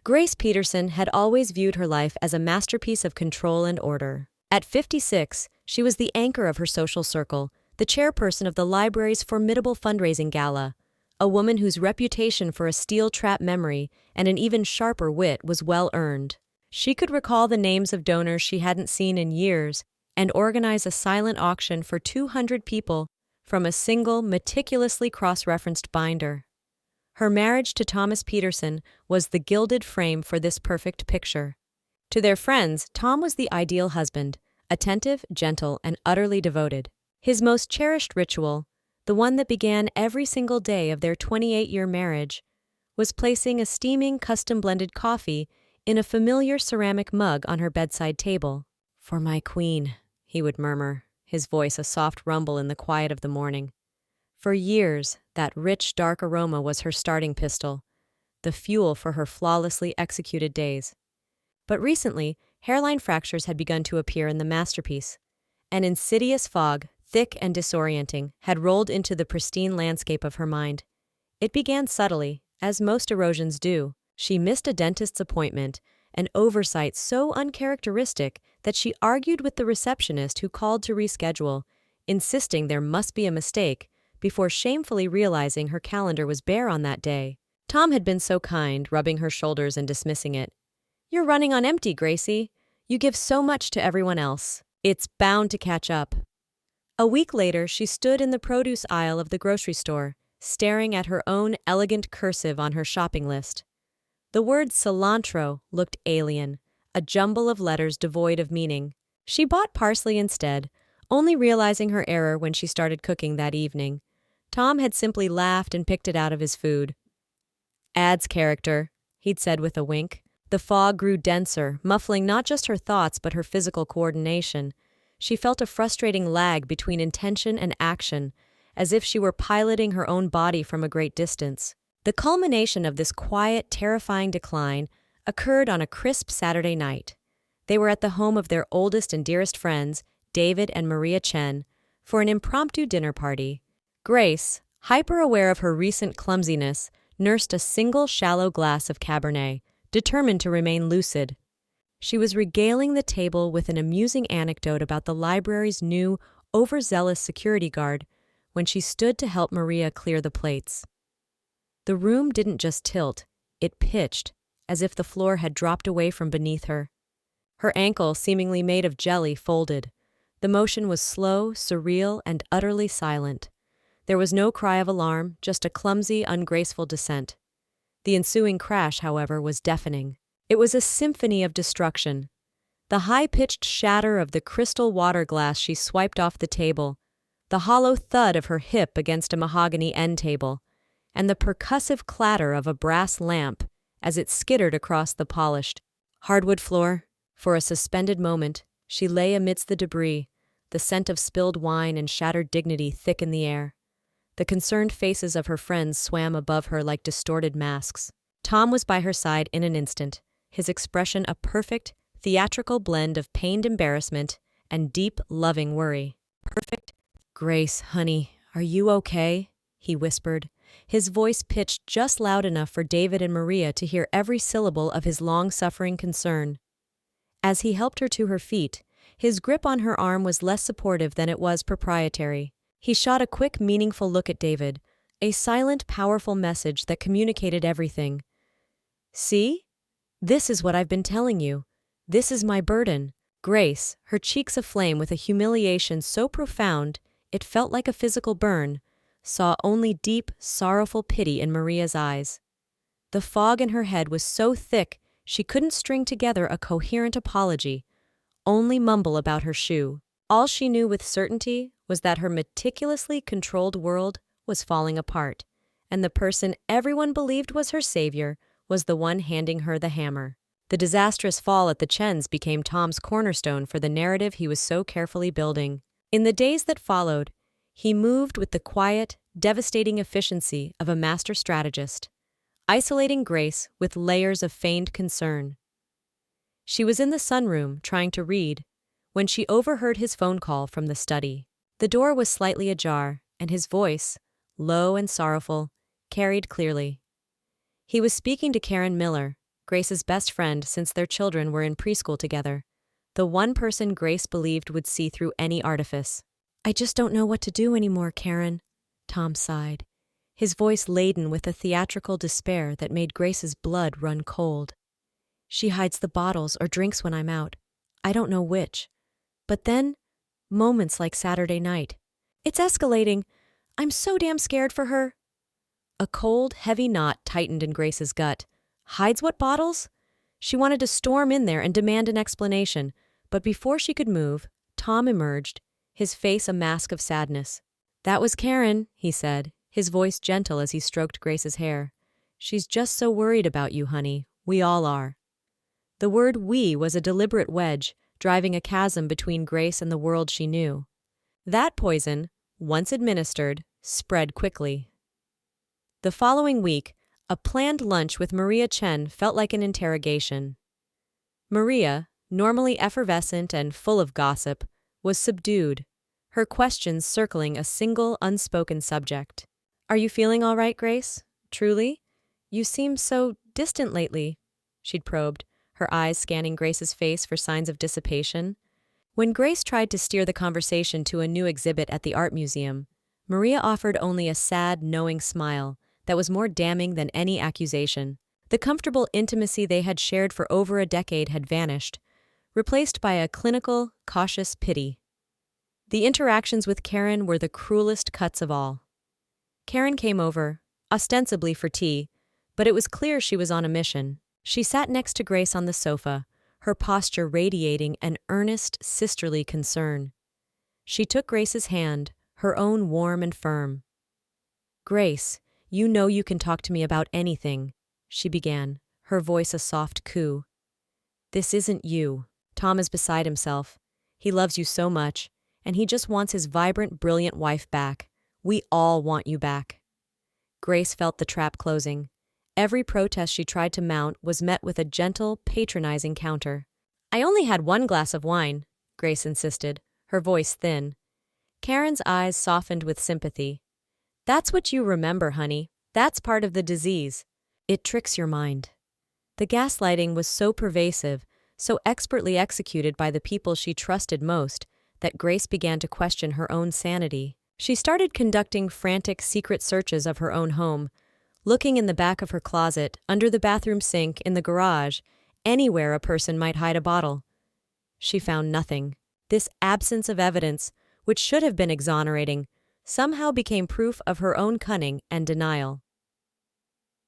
Grace Peterson had always viewed her life as a masterpiece of control and order. At 56, she was the anchor of her social circle, the chairperson of the library's formidable fundraising gala, a woman whose reputation for a steel-trap memory and an even sharper wit was well earned. She could recall the names of donors she hadn't seen in years and organize a silent auction for 200 people from a single, meticulously cross-referenced binder. Her marriage to Thomas Peterson was the gilded frame for this perfect picture. To their friends, Tom was the ideal husband, attentive, gentle, and utterly devoted. His most cherished ritual, the one that began every single day of their 28-year marriage, was placing a steaming custom-blended coffee in a familiar ceramic mug on her bedside table. "For my queen," he would murmur, his voice a soft rumble in the quiet of the morning. For years, that rich, dark aroma was her starting pistol, the fuel for her flawlessly executed days. But recently, hairline fractures had begun to appear in the masterpiece. An insidious fog, thick and disorienting, had rolled into the pristine landscape of her mind. It began subtly, as most erosions do. She missed a dentist's appointment, an oversight so uncharacteristic that she argued with the receptionist who called to reschedule, insisting there must be a mistake, before shamefully realizing her calendar was bare on that day. Tom had been so kind, rubbing her shoulders and dismissing it. "You're running on empty, Gracie. You give so much to everyone else. It's bound to catch up." A week later, she stood in the produce aisle of the grocery store, staring at her own elegant cursive on her shopping list. The word cilantro looked alien, a jumble of letters devoid of meaning. She bought parsley instead, only realizing her error when she started cooking that evening. Tom had simply laughed and picked it out of his food. "Adds character," he'd said with a wink. The fog grew denser, muffling not just her thoughts but her physical coordination. She felt a frustrating lag between intention and action, as if she were piloting her own body from a great distance. The culmination of this quiet, terrifying decline occurred on a crisp Saturday night. They were at the home of their oldest and dearest friends, David and Maria Chen, for an impromptu dinner party. Grace, hyper-aware of her recent clumsiness, nursed a single shallow glass of Cabernet, determined to remain lucid. She was regaling the table with an amusing anecdote about the library's new, overzealous security guard when she stood to help Maria clear the plates. The room didn't just tilt, it pitched, as if the floor had dropped away from beneath her. Her ankle, seemingly made of jelly, folded. The motion was slow, surreal, and utterly silent. There was no cry of alarm, just a clumsy, ungraceful descent. The ensuing crash, however, was deafening. It was a symphony of destruction. The high-pitched shatter of the crystal water glass she swiped off the table, the hollow thud of her hip against a mahogany end table, and the percussive clatter of a brass lamp as it skittered across the polished hardwood floor. For a suspended moment, she lay amidst the debris, the scent of spilled wine and shattered dignity thick in the air. The concerned faces of her friends swam above her like distorted masks. Tom was by her side in an instant, his expression a perfect, theatrical blend of pained embarrassment and deep, loving worry. "Perfect? Grace, honey, are you okay?" he whispered, his voice pitched just loud enough for David and Maria to hear every syllable of his long-suffering concern. As he helped her to her feet, his grip on her arm was less supportive than it was proprietary. He shot a quick, meaningful look at David, a silent, powerful message that communicated everything. "See? This is what I've been telling you. This is my burden." Grace, her cheeks aflame with a humiliation so profound it felt like a physical burn, saw only deep, sorrowful pity in Maria's eyes. The fog in her head was so thick she couldn't string together a coherent apology, only mumble about her shoe. All she knew with certainty was that her meticulously controlled world was falling apart, and the person everyone believed was her savior was the one handing her the hammer. The disastrous fall at the Chens became Tom's cornerstone for the narrative he was so carefully building. In the days that followed, he moved with the quiet, devastating efficiency of a master strategist, isolating Grace with layers of feigned concern. She was in the sunroom trying to read when she overheard his phone call from the study. The door was slightly ajar, and his voice, low and sorrowful, carried clearly. He was speaking to Karen Miller, Grace's best friend since their children were in preschool together. The one person Grace believed would see through any artifice. "I just don't know what to do anymore, Karen," Tom sighed, his voice laden with a theatrical despair that made Grace's blood run cold. "She hides the bottles or drinks when I'm out. I don't know which. But then, moments like Saturday night. It's escalating. I'm so damn scared for her." A cold, heavy knot tightened in Grace's gut. Hides what bottles? She wanted to storm in there and demand an explanation, but before she could move, Tom emerged, his face a mask of sadness. "That was Karen," he said, his voice gentle as he stroked Grace's hair. "She's just so worried about you, honey. We all are." The word "we" was a deliberate wedge, driving a chasm between Grace and the world she knew. That poison, once administered, spread quickly. The following week, a planned lunch with Maria Chen felt like an interrogation. Maria, normally effervescent and full of gossip, was subdued, her questions circling a single unspoken subject. "Are you feeling all right, Grace? Truly? You seem so distant lately," she'd probed, her eyes scanning Grace's face for signs of dissipation. When Grace tried to steer the conversation to a new exhibit at the art museum, Maria offered only a sad, knowing smile that was more damning than any accusation. The comfortable intimacy they had shared for over a decade had vanished, replaced by a clinical, cautious pity. The interactions with Karen were the cruelest cuts of all. Karen came over, ostensibly for tea, but it was clear she was on a mission. She sat next to Grace on the sofa, her posture radiating an earnest, sisterly concern. She took Grace's hand, her own warm and firm. "Grace, you know you can talk to me about anything," she began, her voice a soft coo. "This isn't you. Tom is beside himself. He loves you so much, and he just wants his vibrant, brilliant wife back. We all want you back." Grace felt the trap closing. Every protest she tried to mount was met with a gentle, patronizing counter. "I only had one glass of wine," Grace insisted, her voice thin. Karen's eyes softened with sympathy. "That's what you remember, honey. That's part of the disease. It tricks your mind." The gaslighting was so pervasive, so expertly executed by the people she trusted most, that Grace began to question her own sanity. She started conducting frantic, secret searches of her own home, looking in the back of her closet, under the bathroom sink, in the garage, anywhere a person might hide a bottle. She found nothing. This absence of evidence, which should have been exonerating, somehow became proof of her own cunning and denial.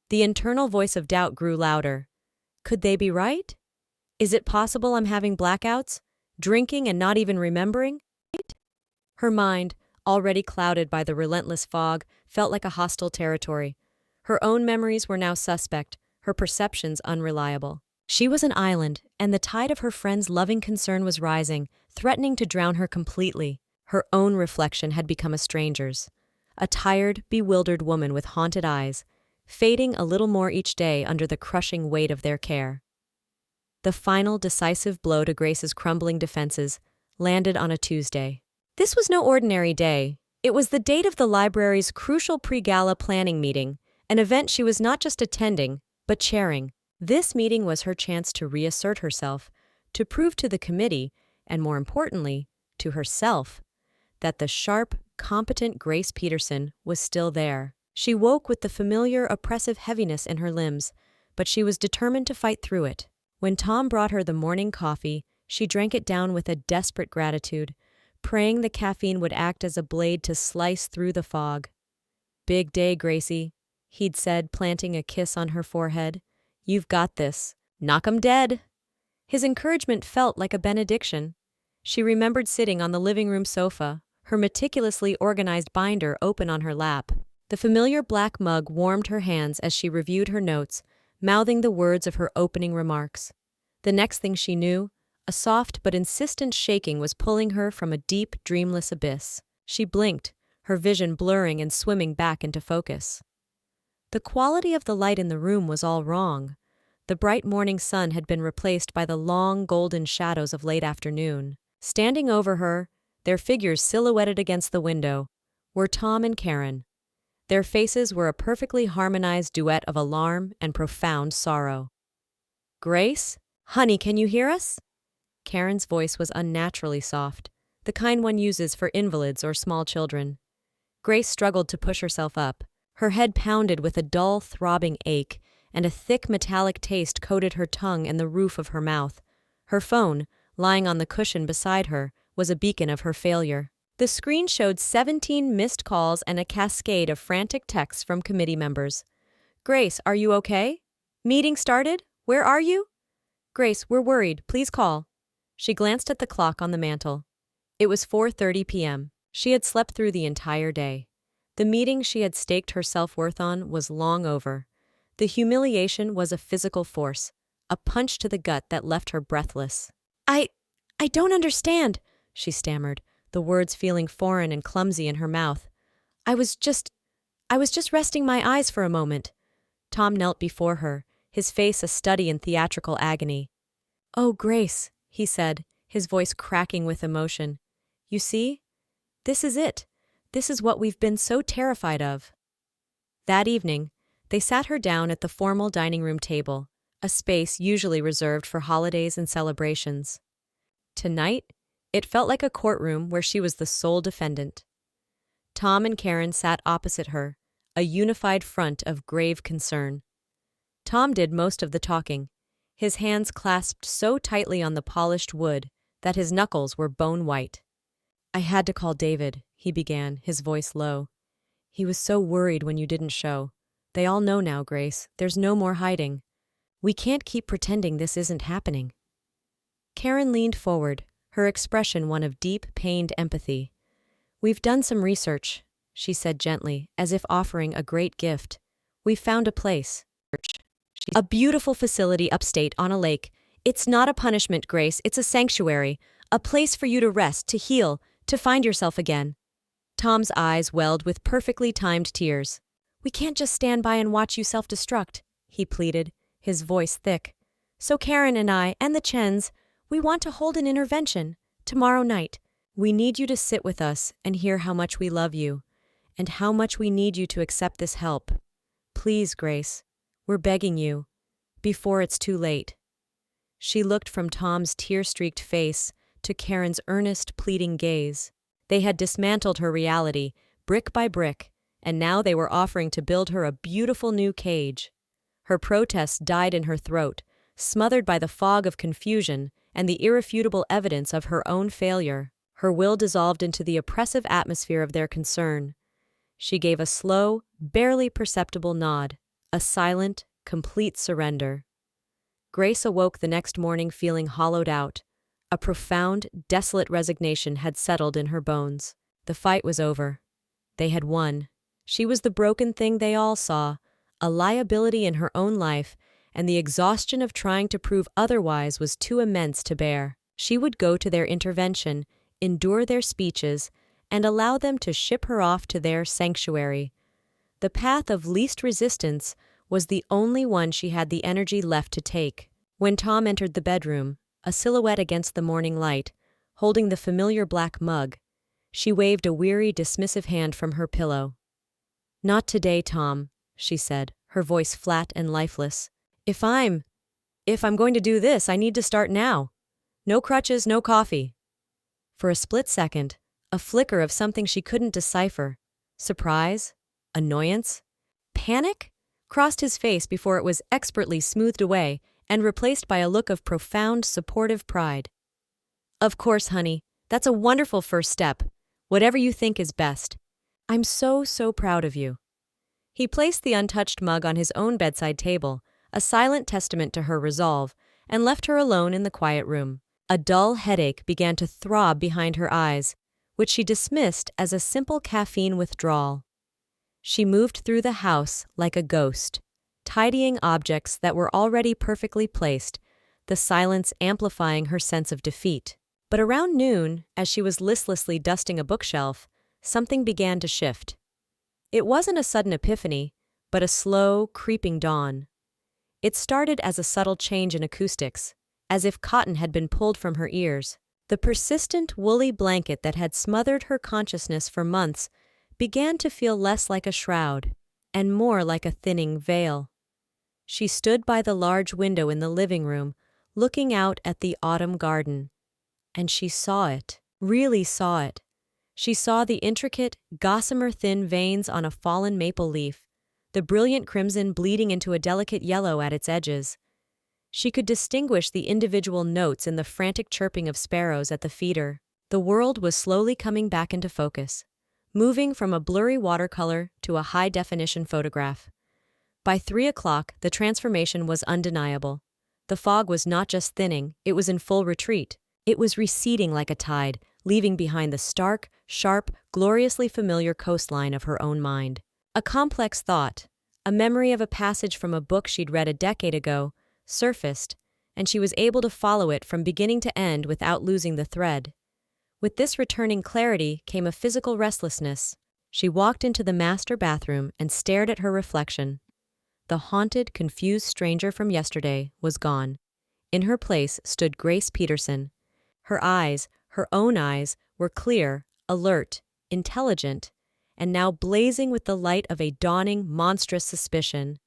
The internal voice of doubt grew louder. Could they be right? Is it possible I'm having blackouts, drinking and not even remembering? Her mind, already clouded by the relentless fog, felt like a hostile territory. Her own memories were now suspect, her perceptions unreliable. She was an island, and the tide of her friend's loving concern was rising, threatening to drown her completely. Her own reflection had become a stranger's. A tired, bewildered woman with haunted eyes, fading a little more each day under the crushing weight of their care. The final decisive blow to Grace's crumbling defenses landed on a Tuesday. This was no ordinary day. It was the date of the library's crucial pre-gala planning meeting, an event she was not just attending, but chairing. This meeting was her chance to reassert herself, to prove to the committee, and more importantly, to herself, that the sharp, competent Grace Peterson was still there. She woke with the familiar, oppressive heaviness in her limbs, but she was determined to fight through it. When Tom brought her the morning coffee, she drank it down with a desperate gratitude, praying the caffeine would act as a blade to slice through the fog. "Big day, Gracie," he'd said, planting a kiss on her forehead. "You've got this. Knock 'em dead." His encouragement felt like a benediction. She remembered sitting on the living room sofa, her meticulously organized binder open on her lap. The familiar black mug warmed her hands as she reviewed her notes, mouthing the words of her opening remarks. The next thing she knew, a soft but insistent shaking was pulling her from a deep, dreamless abyss. She blinked, her vision blurring and swimming back into focus. The quality of the light in the room was all wrong. The bright morning sun had been replaced by the long, golden shadows of late afternoon. Standing over her, their figures silhouetted against the window, were Tom and Karen. Their faces were a perfectly harmonized duet of alarm and profound sorrow. Grace? Honey, can you hear us? Karen's voice was unnaturally soft, the kind one uses for invalids or small children. Grace struggled to push herself up. Her head pounded with a dull, throbbing ache, and a thick metallic taste coated her tongue and the roof of her mouth. Her phone, lying on the cushion beside her, was a beacon of her failure. The screen showed 17 missed calls and a cascade of frantic texts from committee members. Grace, are you okay? Meeting started? Where are you? Grace, we're worried. Please call. She glanced at the clock on the mantel. It was 4:30 p.m. She had slept through the entire day. The meeting she had staked her self-worth on was long over. The humiliation was a physical force, a punch to the gut that left her breathless. I don't understand, she stammered, the words feeling foreign and clumsy in her mouth. I was just resting my eyes for a moment. Tom knelt before her, his face a study in theatrical agony. Oh, Grace, he said, his voice cracking with emotion. You see? This is it. This is what we've been so terrified of. That evening, they sat her down at the formal dining room table, a space usually reserved for holidays and celebrations. Tonight, it felt like a courtroom where she was the sole defendant. Tom and Karen sat opposite her, a unified front of grave concern. Tom did most of the talking, his hands clasped so tightly on the polished wood that his knuckles were bone white. I had to call David, he began, his voice low. He was so worried when you didn't show. They all know now, Grace. There's no more hiding. We can't keep pretending this isn't happening. Karen leaned forward, her expression one of deep, pained empathy. We've done some research, she said gently, as if offering a great gift. We've found a place. A beautiful facility upstate on a lake. It's not a punishment, Grace. It's a sanctuary. A place for you to rest, to heal, to find yourself again. Tom's eyes welled with perfectly timed tears. We can't just stand by and watch you self-destruct, he pleaded, his voice thick. So Karen and I, and the Chens, we want to hold an intervention, tomorrow night. We need you to sit with us and hear how much we love you, and how much we need you to accept this help. Please, Grace, we're begging you, before it's too late. She looked from Tom's tear-streaked face to Karen's earnest, pleading gaze. They had dismantled her reality, brick by brick, and now they were offering to build her a beautiful new cage. Her protests died in her throat, smothered by the fog of confusion and the irrefutable evidence of her own failure. Her will dissolved into the oppressive atmosphere of their concern. She gave a slow, barely perceptible nod, a silent, complete surrender. Grace awoke the next morning feeling hollowed out. A profound, desolate resignation had settled in her bones. The fight was over. They had won. She was the broken thing they all saw, a liability in her own life, and the exhaustion of trying to prove otherwise was too immense to bear. She would go to their intervention, endure their speeches, and allow them to ship her off to their sanctuary. The path of least resistance was the only one she had the energy left to take. When Tom entered the bedroom, a silhouette against the morning light, holding the familiar black mug, she waved a weary, dismissive hand from her pillow. Not today, Tom, she said, her voice flat and lifeless. If I'm going to do this, I need to start now. No crutches, no coffee. For a split second, a flicker of something she couldn't decipher, surprise, annoyance, panic, crossed his face before it was expertly smoothed away and replaced by a look of profound, supportive pride. Of course, honey, that's a wonderful first step. Whatever you think is best. I'm so proud of you. He placed the untouched mug on his own bedside table, a silent testament to her resolve, and left her alone in the quiet room. A dull headache began to throb behind her eyes, which she dismissed as a simple caffeine withdrawal. She moved through the house like a ghost, tidying objects that were already perfectly placed, the silence amplifying her sense of defeat. But around noon, as she was listlessly dusting a bookshelf, something began to shift. It wasn't a sudden epiphany, but a slow, creeping dawn. It started as a subtle change in acoustics, as if cotton had been pulled from her ears. The persistent, woolly blanket that had smothered her consciousness for months began to feel less like a shroud, and more like a thinning veil. She stood by the large window in the living room, looking out at the autumn garden. And she saw it, really saw it. She saw the intricate, gossamer-thin veins on a fallen maple leaf, the brilliant crimson bleeding into a delicate yellow at its edges. She could distinguish the individual notes in the frantic chirping of sparrows at the feeder. The world was slowly coming back into focus, moving from a blurry watercolor to a high-definition photograph. By 3 o'clock, the transformation was undeniable. The fog was not just thinning, it was in full retreat. It was receding like a tide, leaving behind the stark, sharp, gloriously familiar coastline of her own mind. A complex thought, a memory of a passage from a book she'd read a decade ago, surfaced, and she was able to follow it from beginning to end without losing the thread. With this returning clarity came a physical restlessness. She walked into the master bathroom and stared at her reflection. The haunted, confused stranger from yesterday was gone. In her place stood Grace Peterson. Her eyes, her own eyes, were clear, alert, intelligent, and now blazing with the light of a dawning, monstrous suspicion.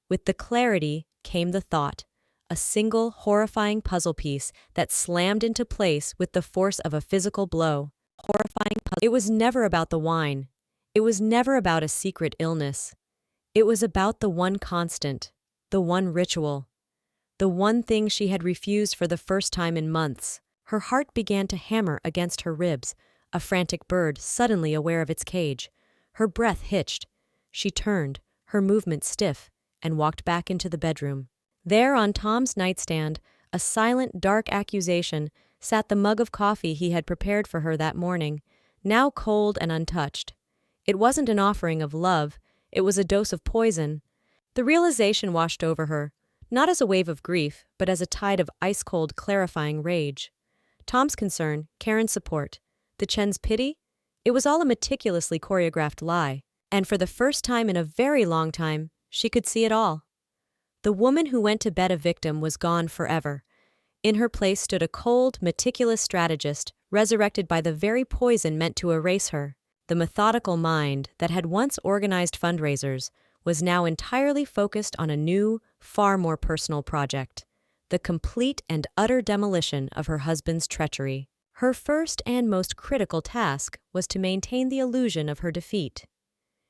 With the clarity came the thought, a single, horrifying puzzle piece that slammed into place with the force of a physical blow. Horrifying puzzle. It was never about the wine. It was never about a secret illness. It was about the one constant, the one ritual, the one thing she had refused for the first time in months. Her heart began to hammer against her ribs, a frantic bird suddenly aware of its cage. Her breath hitched. She turned, her movement stiff, and walked back into the bedroom. There on Tom's nightstand, a silent, dark accusation, sat the mug of coffee he had prepared for her that morning, now cold and untouched. It wasn't an offering of love, it was a dose of poison. The realization washed over her, not as a wave of grief, but as a tide of ice-cold, clarifying rage. Tom's concern, Karen's support, the Chen's pity, it was all a meticulously choreographed lie, and for the first time in a very long time, she could see it all. The woman who went to bed a victim was gone forever. In her place stood a cold, meticulous strategist, resurrected by the very poison meant to erase her. The methodical mind that had once organized fundraisers was now entirely focused on a new, far more personal project: the complete and utter demolition of her husband's treachery. Her first and most critical task was to maintain the illusion of her defeat.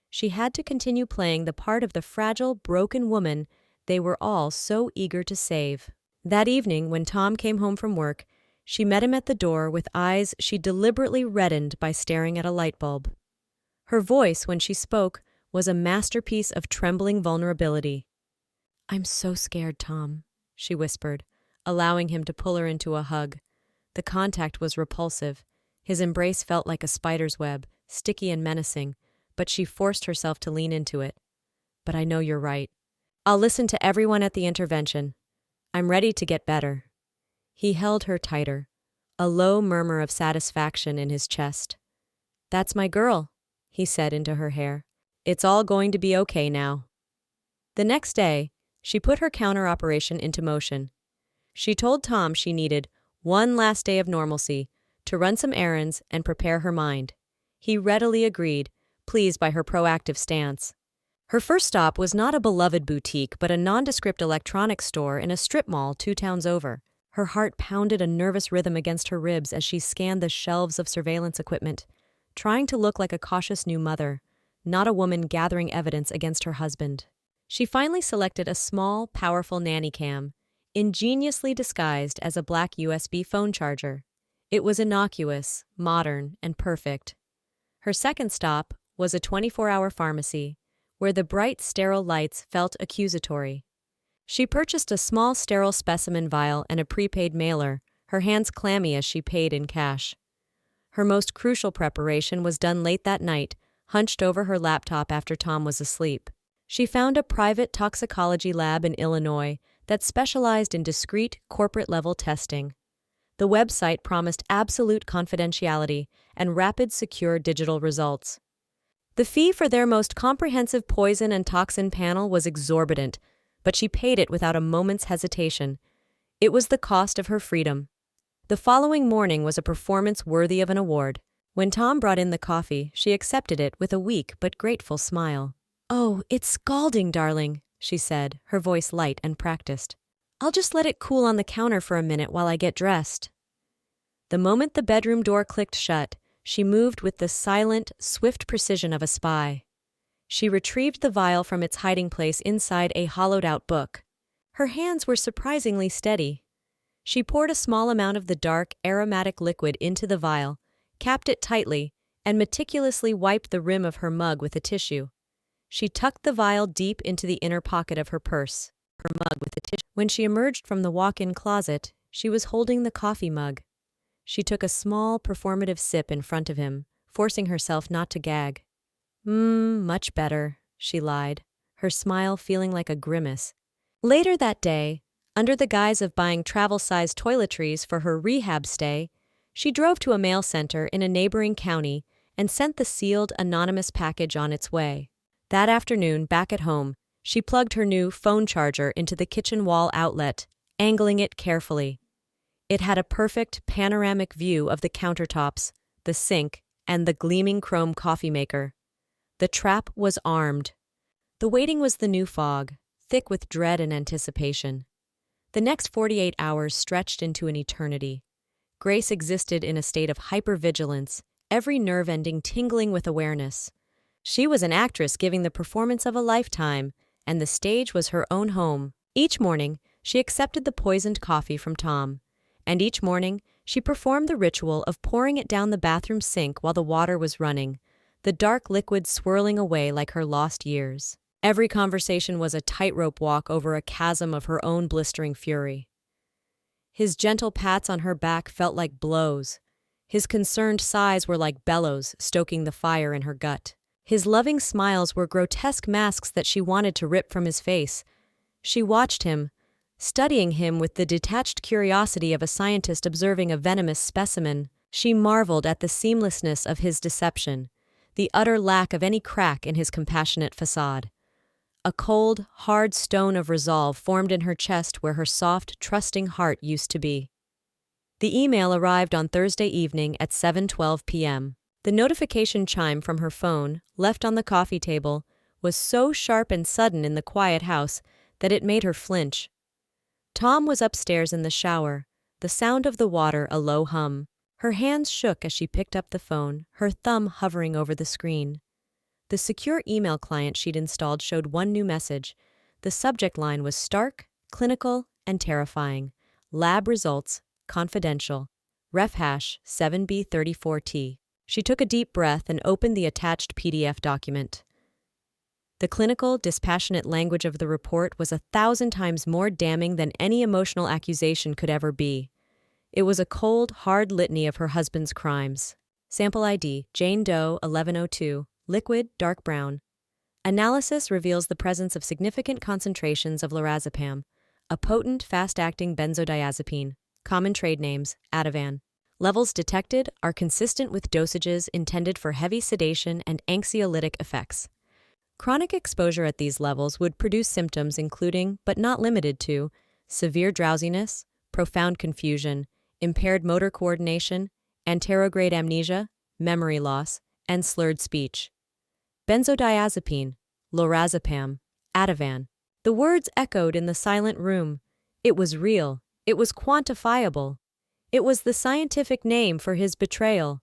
She had to continue playing the part of the fragile, broken woman they were all so eager to save. That evening, when Tom came home from work, she met him at the door with eyes she deliberately reddened by staring at a light bulb. Her voice, when she spoke, was a masterpiece of trembling vulnerability. "I'm so scared, Tom," she whispered, allowing him to pull her into a hug. The contact was repulsive. His embrace felt like a spider's web, sticky and menacing, but she forced herself to lean into it. "But I know you're right. I'll listen to everyone at the intervention. I'm ready to get better." He held her tighter, a low murmur of satisfaction in his chest. "That's my girl," he said into her hair. "It's all going to be okay now." The next day, she put her counter-operation into motion. She told Tom she needed one last day of normalcy to run some errands and prepare her mind. He readily agreed, pleased by her proactive stance. Her first stop was not a beloved boutique but a nondescript electronics store in a strip mall 2 towns over. Her heart pounded a nervous rhythm against her ribs as she scanned the shelves of surveillance equipment, trying to look like a cautious new mother, not a woman gathering evidence against her husband. She finally selected a small, powerful nanny cam, ingeniously disguised as a black USB phone charger. It was innocuous, modern, and perfect. Her second stop was a 24-hour pharmacy, where the bright, sterile lights felt accusatory. She purchased a small sterile specimen vial and a prepaid mailer, her hands clammy as she paid in cash. Her most crucial preparation was done late that night, hunched over her laptop after Tom was asleep. She found a private toxicology lab in Illinois that specialized in discreet, corporate-level testing. The website promised absolute confidentiality and rapid, secure digital results. The fee for their most comprehensive poison and toxin panel was exorbitant, but she paid it without a moment's hesitation. It was the cost of her freedom. The following morning was a performance worthy of an award. When Tom brought in the coffee, she accepted it with a weak but grateful smile. "Oh, it's scalding, darling," she said, her voice light and practiced. "I'll just let it cool on the counter for a minute while I get dressed." The moment the bedroom door clicked shut, she moved with the silent, swift precision of a spy. She retrieved the vial from its hiding place inside a hollowed-out book. Her hands were surprisingly steady. She poured a small amount of the dark, aromatic liquid into the vial, capped it tightly, and meticulously wiped the rim of her mug with a tissue. She tucked the vial deep into the inner pocket of her purse. When she emerged from the walk-in closet, she was holding the coffee mug. She took a small, performative sip in front of him, forcing herself not to gag. Much better," she lied, her smile feeling like a grimace. Later that day, under the guise of buying travel-sized toiletries for her rehab stay, she drove to a mail center in a neighboring county and sent the sealed, anonymous package on its way. That afternoon, back at home, she plugged her new phone charger into the kitchen wall outlet, angling it carefully. It had a perfect panoramic view of the countertops, the sink, and the gleaming chrome coffee maker. The trap was armed. The waiting was the new fog, thick with dread and anticipation. The next 48 hours stretched into an eternity. Grace existed in a state of hypervigilance, every nerve ending tingling with awareness. She was an actress giving the performance of a lifetime, and the stage was her own home. Each morning, she accepted the poisoned coffee from Tom, and each morning, she performed the ritual of pouring it down the bathroom sink while the water was running, the dark liquid swirling away like her lost years. Every conversation was a tightrope walk over a chasm of her own blistering fury. His gentle pats on her back felt like blows. His concerned sighs were like bellows, stoking the fire in her gut. His loving smiles were grotesque masks that she wanted to rip from his face. She watched him, studying him with the detached curiosity of a scientist observing a venomous specimen. She marveled at the seamlessness of his deception, the utter lack of any crack in his compassionate facade. A cold, hard stone of resolve formed in her chest where her soft, trusting heart used to be. The email arrived on Thursday evening at 7:12 p.m. The notification chime from her phone, left on the coffee table, was so sharp and sudden in the quiet house that it made her flinch. Tom was upstairs in the shower, the sound of the water a low hum. Her hands shook as she picked up the phone, her thumb hovering over the screen. The secure email client she'd installed showed one new message. The subject line was stark, clinical, and terrifying. Lab results, confidential. Ref hash 7B34T. She took a deep breath and opened the attached PDF document. The clinical, dispassionate language of the report was 1,000 times more damning than any emotional accusation could ever be. It was a cold, hard litany of her husband's crimes. Sample ID, Jane Doe 1102, liquid, dark brown. Analysis reveals the presence of significant concentrations of lorazepam, a potent, fast-acting benzodiazepine, common trade names, Ativan. Levels detected are consistent with dosages intended for heavy sedation and anxiolytic effects. Chronic exposure at these levels would produce symptoms including, but not limited to, severe drowsiness, profound confusion, impaired motor coordination, anterograde amnesia, memory loss, and slurred speech. Benzodiazepine, lorazepam, Ativan. The words echoed in the silent room. It was real. It was quantifiable. It was the scientific name for his betrayal.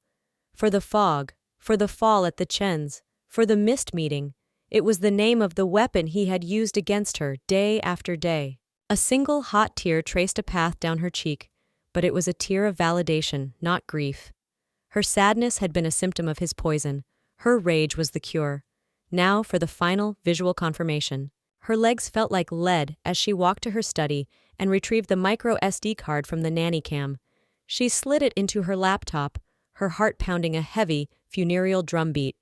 For the fog, for the fall at the Chens, for the missed meeting. It was the name of the weapon he had used against her day after day. A single hot tear traced a path down her cheek, but it was a tear of validation, not grief. Her sadness had been a symptom of his poison. Her rage was the cure. Now for the final visual confirmation. Her legs felt like lead as she walked to her study and retrieved the micro SD card from the nanny cam. She slid it into her laptop, her heart pounding a heavy, funereal drumbeat.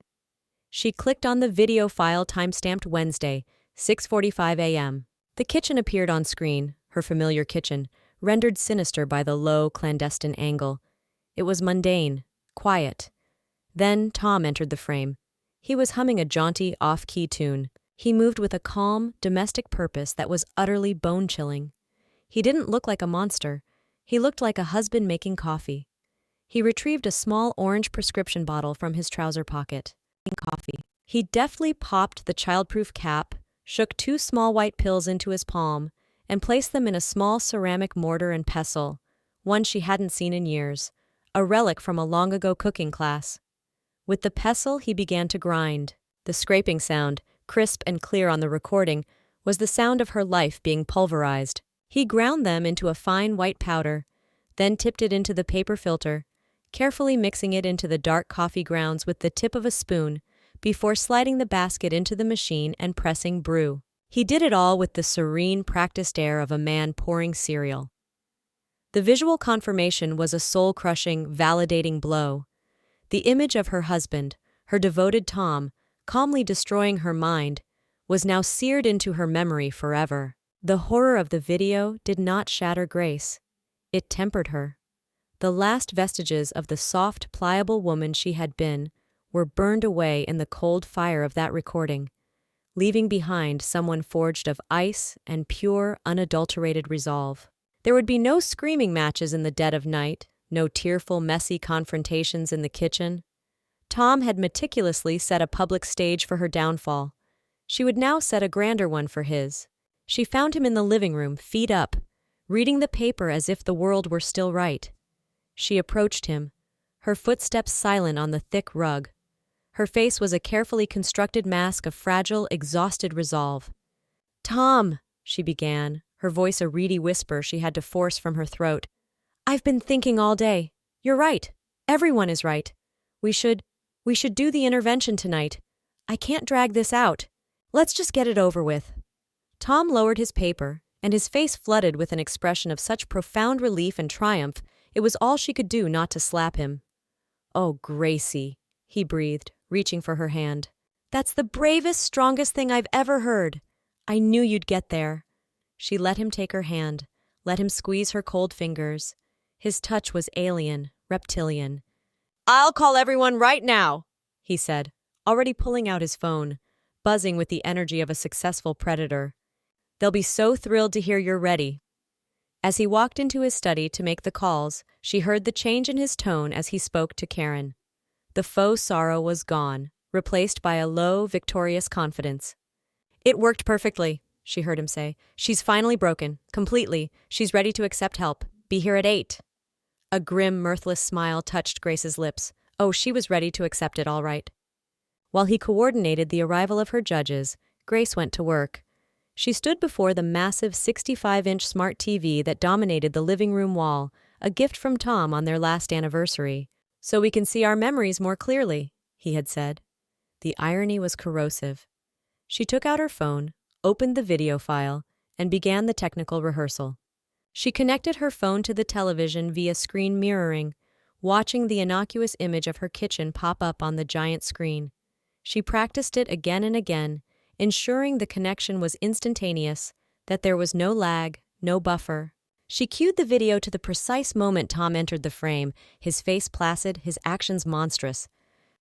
She clicked on the video file timestamped Wednesday, 6:45 a.m. The kitchen appeared on screen, her familiar kitchen, rendered sinister by the low, clandestine angle. It was mundane, quiet. Then Tom entered the frame. He was humming a jaunty, off-key tune. He moved with a calm, domestic purpose that was utterly bone-chilling. He didn't look like a monster. He looked like a husband making coffee. He retrieved a small orange prescription bottle from his trouser pocket. Coffee. He deftly popped the childproof cap, shook 2 small white pills into his palm, and placed them in a small ceramic mortar and pestle, one she hadn't seen in years, a relic from a long-ago cooking class. With the pestle, he began to grind. The scraping sound, crisp and clear on the recording, was the sound of her life being pulverized. He ground them into a fine white powder, then tipped it into the paper filter, carefully mixing it into the dark coffee grounds with the tip of a spoon before sliding the basket into the machine and pressing brew. He did it all with the serene, practiced air of a man pouring cereal. The visual confirmation was a soul-crushing, validating blow. The image of her husband, her devoted Tom, calmly destroying her mind, was now seared into her memory forever. The horror of the video did not shatter Grace. It tempered her. The last vestiges of the soft, pliable woman she had been were burned away in the cold fire of that recording, leaving behind someone forged of ice and pure, unadulterated resolve. There would be no screaming matches in the dead of night, no tearful, messy confrontations in the kitchen. Tom had meticulously set a public stage for her downfall. She would now set a grander one for his. She found him in the living room, feet up, reading the paper as if the world were still right. She approached him, her footsteps silent on the thick rug. Her face was a carefully constructed mask of fragile, exhausted resolve. "Tom," she began, her voice a reedy whisper she had to force from her throat. "I've been thinking all day. You're right. Everyone is right. We should do the intervention tonight. I can't drag this out. Let's just get it over with." Tom lowered his paper, and his face flooded with an expression of such profound relief and triumph it was all she could do not to slap him. "Oh, Gracie," he breathed, reaching for her hand. "That's the bravest, strongest thing I've ever heard. I knew you'd get there." She let him take her hand, let him squeeze her cold fingers. His touch was alien, reptilian. "I'll call everyone right now," he said, already pulling out his phone, buzzing with the energy of a successful predator. "They'll be so thrilled to hear you're ready." As he walked into his study to make the calls, she heard the change in his tone as he spoke to Karen. The faux sorrow was gone, replaced by a low, victorious confidence. "It worked perfectly," she heard him say. "She's finally broken, completely. She's ready to accept help. Be here at 8. A grim, mirthless smile touched Grace's lips. Oh, she was ready to accept it all right. While he coordinated the arrival of her judges, Grace went to work. She stood before the massive 65-inch smart TV that dominated the living room wall, a gift from Tom on their last anniversary. "So we can see our memories more clearly," he had said. The irony was corrosive. She took out her phone, opened the video file, and began the technical rehearsal. She connected her phone to the television via screen mirroring, watching the innocuous image of her kitchen pop up on the giant screen. She practiced it again and again, ensuring the connection was instantaneous, that there was no lag, no buffer. She cued the video to the precise moment Tom entered the frame, his face placid, his actions monstrous.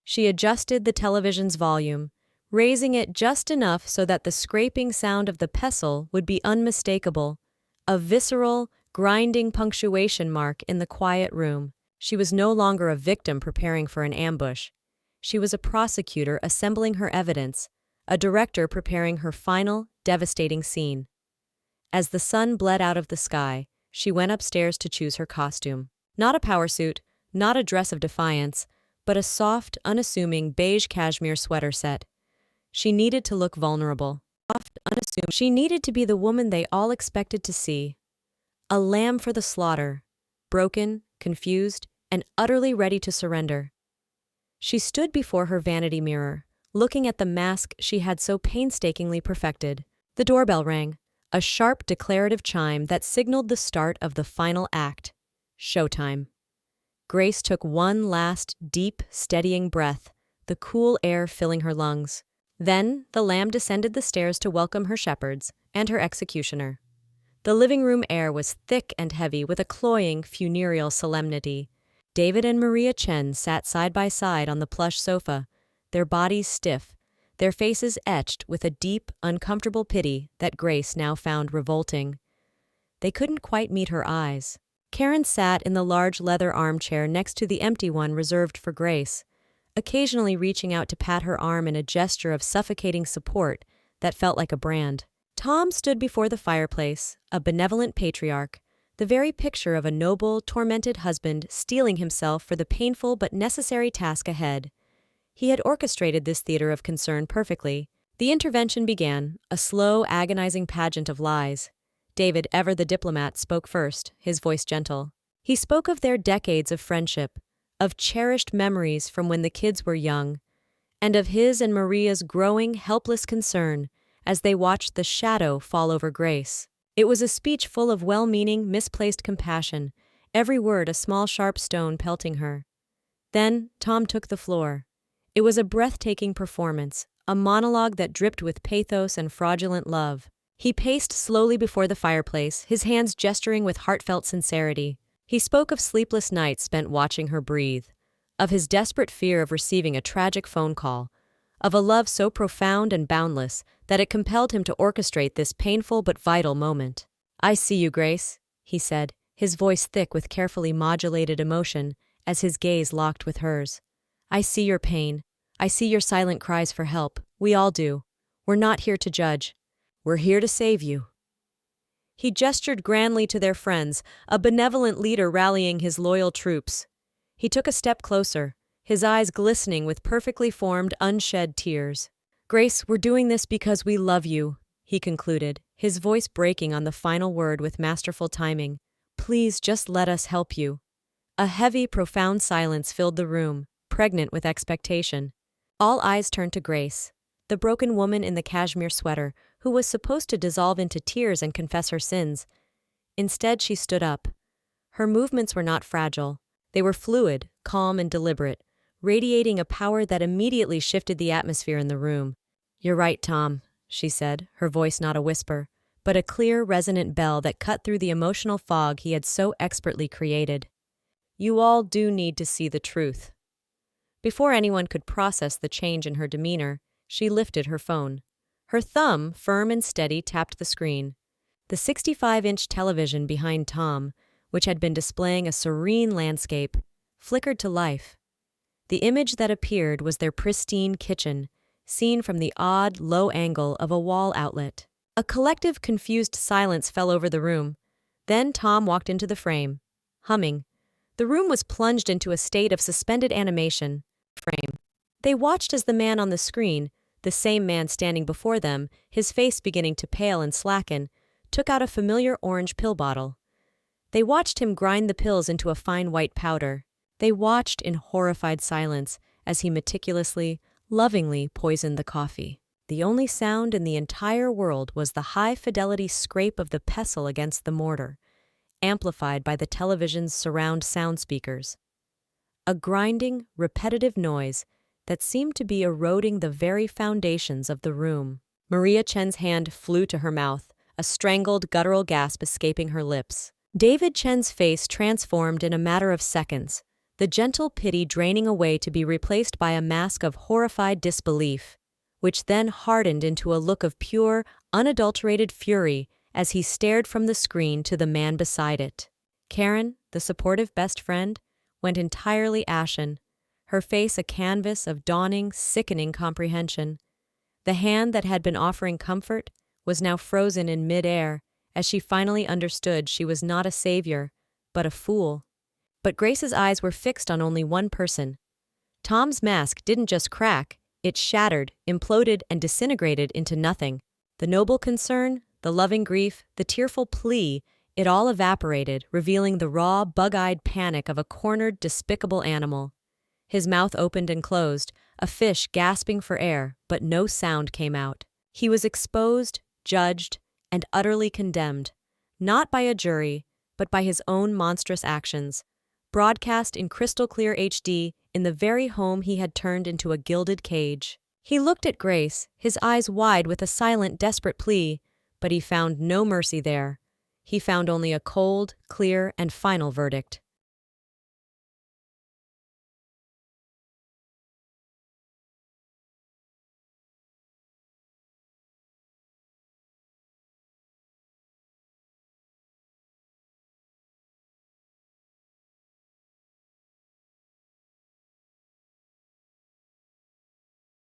She adjusted the television's volume, raising it just enough so that the scraping sound of the pestle would be unmistakable, a visceral, grinding punctuation mark in the quiet room. She was no longer a victim preparing for an ambush. She was a prosecutor assembling her evidence, a director preparing her final, devastating scene. As the sun bled out of the sky, she went upstairs to choose her costume. Not a power suit, not a dress of defiance, but a soft, unassuming beige cashmere sweater set. She needed to look vulnerable. Soft, unassuming. She needed to be the woman they all expected to see. A lamb for the slaughter, broken, confused, and utterly ready to surrender. She stood before her vanity mirror, looking at the mask she had so painstakingly perfected. The doorbell rang, a sharp declarative chime that signaled the start of the final act. Showtime. Grace took one last, deep, steadying breath, the cool air filling her lungs. Then the lamb descended the stairs to welcome her shepherds and her executioner. The living room air was thick and heavy with a cloying, funereal solemnity. David and Maria Chen sat side by side on the plush sofa, their bodies stiff, their faces etched with a deep, uncomfortable pity that Grace now found revolting. They couldn't quite meet her eyes. Karen sat in the large leather armchair next to the empty one reserved for Grace, occasionally reaching out to pat her arm in a gesture of suffocating support that felt like a brand. Tom stood before the fireplace, a benevolent patriarch, the very picture of a noble, tormented husband steeling himself for the painful but necessary task ahead. He had orchestrated this theater of concern perfectly. The intervention began, a slow, agonizing pageant of lies. David, ever the diplomat, spoke first, his voice gentle. He spoke of their decades of friendship, of cherished memories from when the kids were young, and of his and Maria's growing, helpless concern as they watched the shadow fall over Grace. It was a speech full of well-meaning, misplaced compassion, every word a small sharp stone pelting her. Then Tom took the floor. It was a breathtaking performance, a monologue that dripped with pathos and fraudulent love. He paced slowly before the fireplace, his hands gesturing with heartfelt sincerity. He spoke of sleepless nights spent watching her breathe, of his desperate fear of receiving a tragic phone call, of a love so profound and boundless that it compelled him to orchestrate this painful but vital moment. "I see you, Grace," he said, his voice thick with carefully modulated emotion as his gaze locked with hers. "I see your pain. I see your silent cries for help. We all do. We're not here to judge. We're here to save you." He gestured grandly to their friends, a benevolent leader rallying his loyal troops. He took a step closer, his eyes glistening with perfectly formed, unshed tears. "Grace, we're doing this because we love you," he concluded, his voice breaking on the final word with masterful timing. "Please just let us help you." A heavy, profound silence filled the room, pregnant with expectation. All eyes turned to Grace, the broken woman in the cashmere sweater, who was supposed to dissolve into tears and confess her sins. Instead, she stood up. Her movements were not fragile. They were fluid, calm, and deliberate, radiating a power that immediately shifted the atmosphere in the room. "You're right, Tom," she said, her voice not a whisper, but a clear, resonant bell that cut through the emotional fog he had so expertly created. "You all do need to see the truth." Before anyone could process the change in her demeanor, she lifted her phone. Her thumb, firm and steady, tapped the screen. The 65-inch television behind Tom, which had been displaying a serene landscape, flickered to life. The image that appeared was their pristine kitchen, seen from the odd, low angle of a wall outlet. A collective, confused silence fell over the room. Then Tom walked into the frame, humming. The room was plunged into a state of suspended animation. They watched as the man on the screen, the same man standing before them, his face beginning to pale and slacken, took out a familiar orange pill bottle. They watched him grind the pills into a fine white powder. They watched in horrified silence as he meticulously, lovingly poisoned the coffee. The only sound in the entire world was the high-fidelity scrape of the pestle against the mortar, amplified by the television's surround sound speakers. A grinding, repetitive noise that seemed to be eroding the very foundations of the room. Maria Chen's hand flew to her mouth, a strangled, guttural gasp escaping her lips. David Chen's face transformed in a matter of seconds, the gentle pity draining away to be replaced by a mask of horrified disbelief, which then hardened into a look of pure, unadulterated fury as he stared from the screen to the man beside it. Karen, the supportive best friend, went entirely ashen, her face a canvas of dawning, sickening comprehension. The hand that had been offering comfort was now frozen in mid-air as she finally understood she was not a savior, but a fool. But Grace's eyes were fixed on only one person. Tom's mask didn't just crack, it shattered, imploded, and disintegrated into nothing. The noble concern, the loving grief, the tearful plea, it all evaporated, revealing the raw, bug-eyed panic of a cornered, despicable animal. His mouth opened and closed, a fish gasping for air, but no sound came out. He was exposed, judged, and utterly condemned, not by a jury, but by his own monstrous actions, broadcast in crystal-clear HD in the very home he had turned into a gilded cage. He looked at Grace, his eyes wide with a silent, desperate plea, but he found no mercy there. He found only a cold, clear, and final verdict.